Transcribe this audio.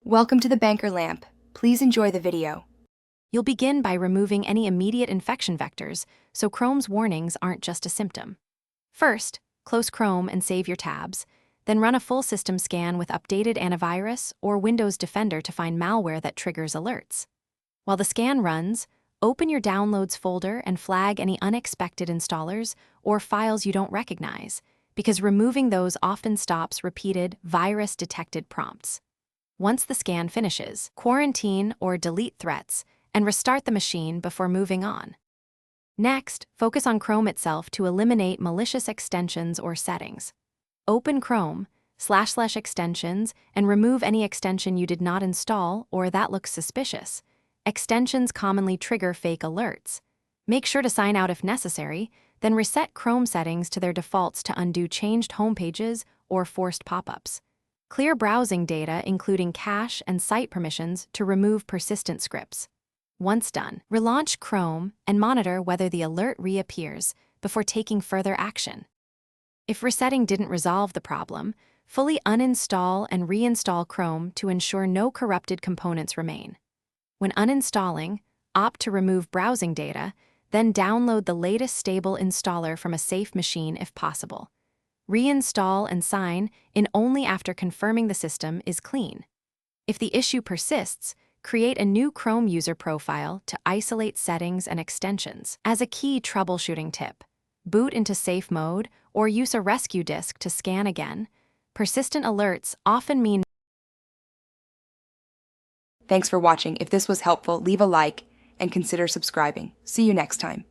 Welcome to the Banker Lamp. Please enjoy the video. You'll begin by removing any immediate infection vectors, so Chrome's warnings aren't just a symptom. First, close Chrome and save your tabs, then run a full system scan with updated antivirus or Windows Defender to find malware that triggers alerts. While the scan runs, open your Downloads folder and flag any unexpected installers or files you don't recognize, because removing those often stops repeated virus-detected prompts. Once the scan finishes, quarantine or delete threats and restart the machine before moving on. Next, focus on Chrome itself to eliminate malicious extensions or settings. Open Chrome, / extensions, and remove any extension you did not install or that looks suspicious. Extensions commonly trigger fake alerts. Make sure to sign out if necessary, then reset Chrome settings to their defaults to undo changed homepages or forced pop-ups. Clear browsing data, including cache and site permissions, to remove persistent scripts. Once done, relaunch Chrome and monitor whether the alert reappears before taking further action. If resetting didn't resolve the problem, fully uninstall and reinstall Chrome to ensure no corrupted components remain. When uninstalling, opt to remove browsing data, then download the latest stable installer from a safe machine if possible. Reinstall and sign in only after confirming the system is clean. If the issue persists, create a new Chrome user profile to isolate settings and extensions. As a key troubleshooting tip, boot into safe mode or use a rescue disk to scan again. Persistent alerts often mean. Thanks for watching. If this was helpful, leave a like and consider subscribing. See you next time.